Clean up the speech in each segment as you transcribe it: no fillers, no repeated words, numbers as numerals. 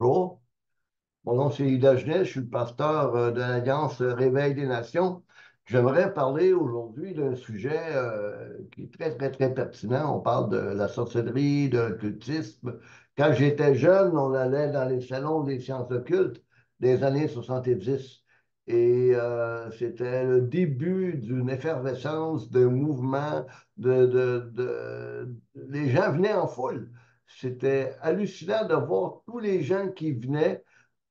Bonjour, mon nom c'est Yves Dagenet, je suis le pasteur de l'Alliance Réveil des Nations. J'aimerais parler aujourd'hui d'un sujet qui est très, très, très pertinent. On parle de la sorcellerie, de l'occultisme. Quand j'étais jeune, on allait dans les salons des sciences occultes des années 70. Et c'était le début d'une effervescence, d'un mouvement, les gens venaient en foule. C'était hallucinant de voir tous les gens qui venaient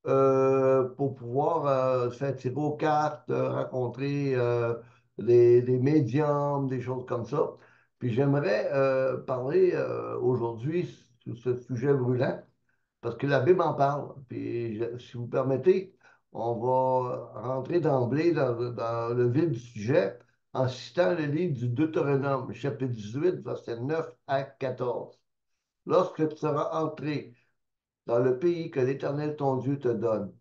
pour pouvoir se faire tirer aux cartes, rencontrer des médiums, des choses comme ça. Puis j'aimerais parler aujourd'hui sur ce sujet brûlant, parce que la Bible en parle. Puis si vous permettez, on va rentrer d'emblée dans le vif du sujet en citant le livre du Deutéronome, chapitre 18, versets 9 à 14. Lorsque tu seras entré dans le pays que l'Éternel ton Dieu te donne,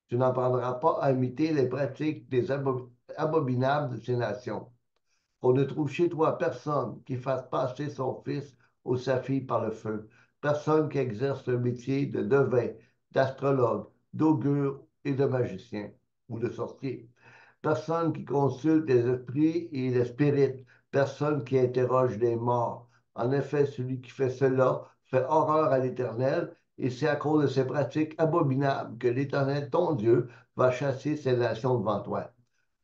tu n'en prendras pas à imiter les pratiques des abominables de ces nations. On ne trouve chez toi personne qui fasse passer son fils ou sa fille par le feu, personne qui exerce le métier de devin, d'astrologue, d'augure et de magicien ou de sorcier, personne qui consulte les esprits et les spirites, personne qui interroge les morts. En effet, celui qui fait cela fait horreur à l'Éternel, et c'est à cause de ces pratiques abominables que l'Éternel, ton Dieu, va chasser ces nations devant toi.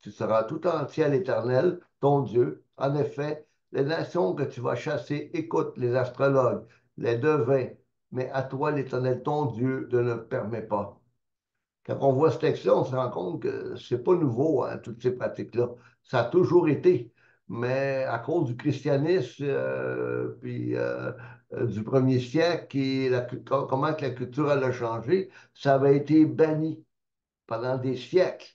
Tu seras tout entier à l'Éternel, ton Dieu. En effet, les nations que tu vas chasser écoutent les astrologues, les devins, mais à toi, l'Éternel, ton Dieu, ne le permet pas. Quand on voit ce texte-là, on se rend compte que c'est pas nouveau, hein, toutes ces pratiques-là. Ça a toujours été, mais à cause du christianisme, du premier siècle et comment que la culture elle a changé, ça avait été banni pendant des siècles.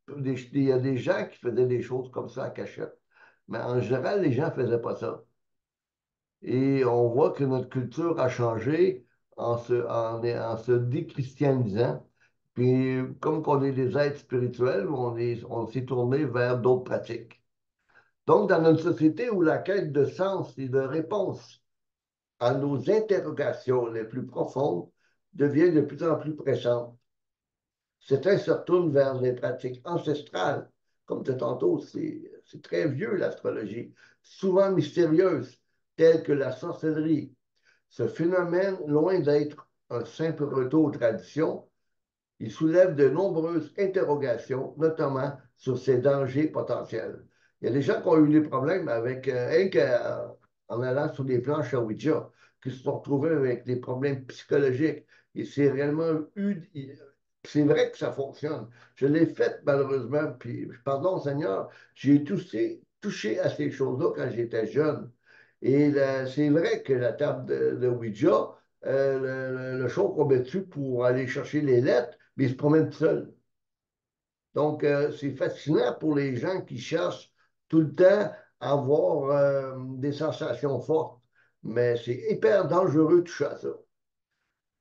Il y a des gens qui faisaient des choses comme ça à cachette, mais en général, les gens ne faisaient pas ça. Et on voit que notre culture a changé en se déchristianisant. Puis, comme qu'on est des êtres spirituels, on s'est tourné vers d'autres pratiques. Donc, dans notre société où la quête de sens et de réponse à nos interrogations les plus profondes devient de plus en plus pressante, certains se retournent vers les pratiques ancestrales, comme de tantôt, c'est très vieux l'astrologie, souvent mystérieuse, telles que la sorcellerie. Ce phénomène, loin d'être un simple retour aux traditions, il soulève de nombreuses interrogations, notamment sur ses dangers potentiels. Il y a des gens qui ont eu des problèmes avec, en allant sur des planches à Ouija, qui se sont retrouvés avec des problèmes psychologiques. Et c'est réellement c'est vrai que ça fonctionne. Je l'ai fait malheureusement, puis pardon Seigneur, j'ai touché à ces choses-là quand j'étais jeune. Et c'est vrai que la table de Ouija, le show qu'on met dessus pour aller chercher les lettres, mais il se promène tout seul. Donc, c'est fascinant pour les gens qui cherchent tout le temps à avoir des sensations fortes. Mais c'est hyper dangereux de toucher à ça.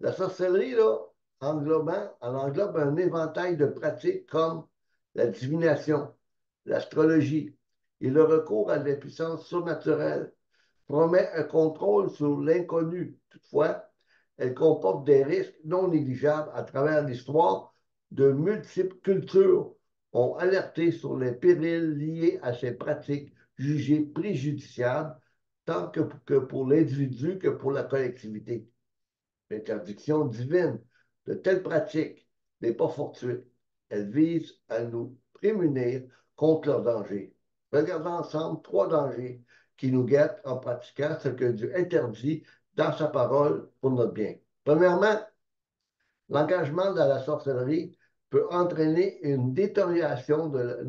La sorcellerie, là, elle englobe un éventail de pratiques comme la divination, l'astrologie et le recours à des puissances surnaturelles promet un contrôle sur l'inconnu. Toutefois, elle comporte des risques non négligeables à travers l'histoire. De multiples cultures ont alerté sur les périls liés à ces pratiques jugées préjudiciables tant que pour l'individu que pour la collectivité. L'interdiction divine de telles pratiques n'est pas fortuite. Elle vise à nous prémunir contre leurs dangers. Regardons ensemble trois dangers qui nous guettent en pratiquant ce que Dieu interdit dans sa parole pour notre bien. Premièrement, l'engagement dans la sorcellerie peut entraîner une détérioration de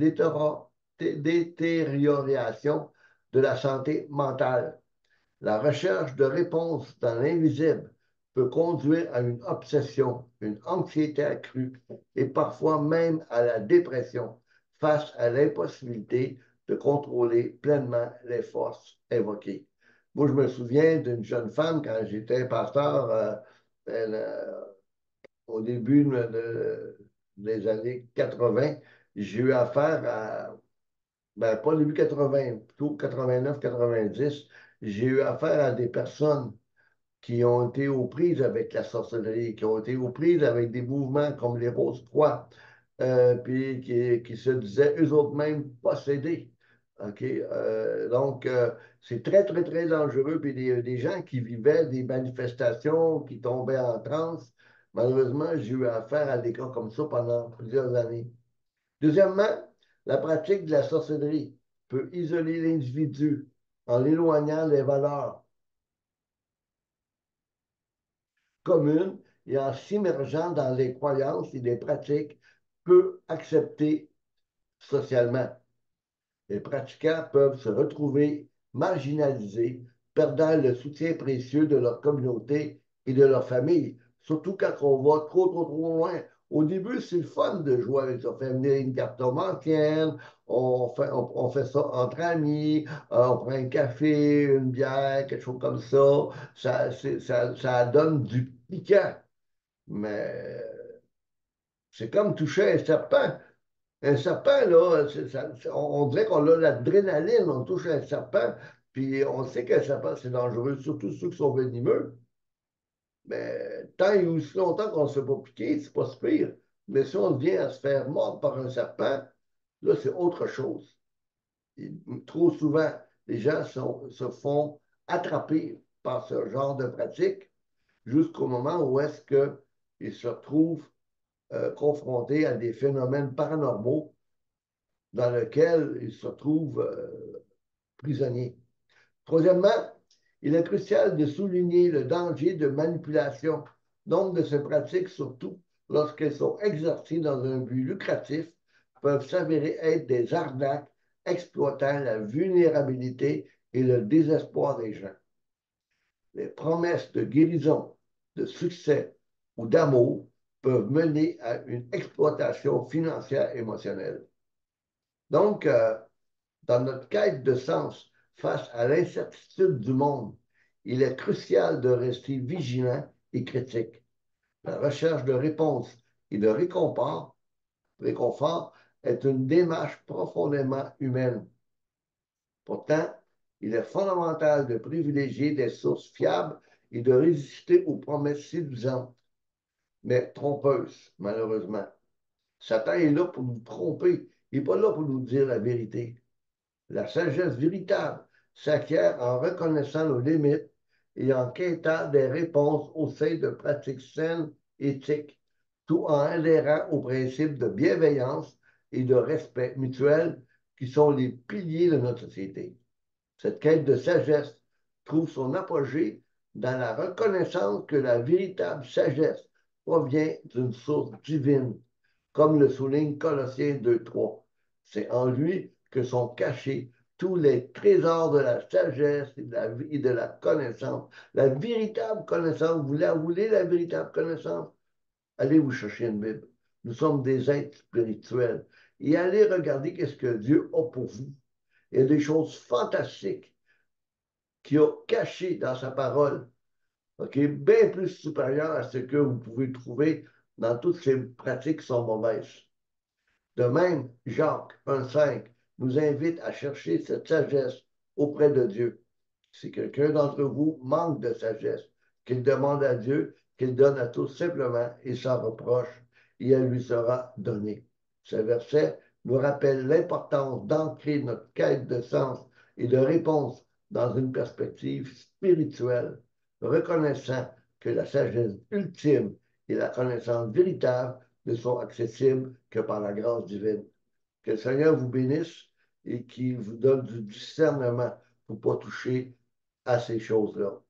la santé mentale. La recherche de réponses dans l'invisible peut conduire à une obsession, une anxiété accrue et parfois même à la dépression face à l'impossibilité de contrôler pleinement les forces invoquées. Moi, je me souviens d'une jeune femme quand j'étais pasteur elle, au début des années 80. J'ai eu affaire à ben, pas début 80, plutôt 89, 90, j'ai eu affaire à des personnes qui ont été aux prises avec la sorcellerie, qui ont été aux prises avec des mouvements comme les Rose-Croix, puis qui se disaient eux autres mêmes possédés. OK? C'est très, très, très dangereux. Puis des gens qui vivaient des manifestations, qui tombaient en transe. Malheureusement, j'ai eu affaire à des cas comme ça pendant plusieurs années. Deuxièmement, la pratique de la sorcellerie peut isoler l'individu en l'éloignant des valeurs communes et en s'immergeant dans les croyances et des pratiques peu acceptées socialement. Les pratiquants peuvent se retrouver marginalisés, perdant le soutien précieux de leur communauté et de leur famille, surtout quand on va trop, trop, trop loin. Au début, c'est le fun de jouer avec ça. On fait venir une cartomancienne, on fait ça entre amis, on prend un café, une bière, quelque chose comme ça. Ça donne du piquant, mais c'est comme toucher un serpent. Un serpent, là, on dirait qu'on a l'adrénaline, on touche un serpent, puis on sait qu'un serpent, c'est dangereux, surtout ceux qui sont venimeux. Mais tant et aussi longtemps qu'on ne se fait pas piquer, c'est pas si pire. Mais si on vient à se faire mordre par un serpent, là, c'est autre chose. Et trop souvent, les gens se font attraper par ce genre de pratique jusqu'au moment où est-ce qu'ils se retrouvent confrontés à des phénomènes paranormaux dans lesquels ils se trouvent prisonniers. Troisièmement, il est crucial de souligner le danger de manipulation. Nombre de ces pratiques, surtout lorsqu'elles sont exercées dans un but lucratif, peuvent s'avérer être des arnaques exploitant la vulnérabilité et le désespoir des gens. Les promesses de guérison, de succès ou d'amour peuvent mener à une exploitation financière émotionnelle. Donc, dans notre quête de sens face à l'incertitude du monde, il est crucial de rester vigilant et critique. La recherche de réponses et de réconfort est une démarche profondément humaine. Pourtant, il est fondamental de privilégier des sources fiables et de résister aux promesses séduisantes, mais trompeuses, malheureusement. Satan est là pour nous tromper, il n'est pas là pour nous dire la vérité. La sagesse véritable s'acquiert en reconnaissant nos limites et en quêtant des réponses au sein de pratiques saines, éthiques, tout en adhérant aux principes de bienveillance et de respect mutuel qui sont les piliers de notre société. Cette quête de sagesse trouve son apogée dans la reconnaissance que la véritable sagesse provient d'une source divine, comme le souligne Colossiens 2.3. C'est en lui que sont cachés tous les trésors de la sagesse et de la connaissance. La véritable connaissance, vous la voulez, la véritable connaissance? Allez vous chercher une Bible. Nous sommes des êtres spirituels. Et allez regarder qu'est-ce que Dieu a pour vous. Il y a des choses fantastiques qu'il a cachées dans sa parole, okay? Bien plus supérieures à ce que vous pouvez trouver dans toutes ces pratiques qui sont mauvaises. De même, Jacques 1,5 nous invite à chercher cette sagesse auprès de Dieu. Si quelqu'un d'entre vous manque de sagesse, qu'il demande à Dieu, qu'il donne à tous simplement et sans reproche, et elle lui sera donnée. Ce verset nous rappelle l'importance d'ancrer notre quête de sens et de réponse dans une perspective spirituelle, reconnaissant que la sagesse ultime et la connaissance véritable ne sont accessibles que par la grâce divine. Que le Seigneur vous bénisse et qu'il vous donne du discernement pour ne pas toucher à ces choses-là.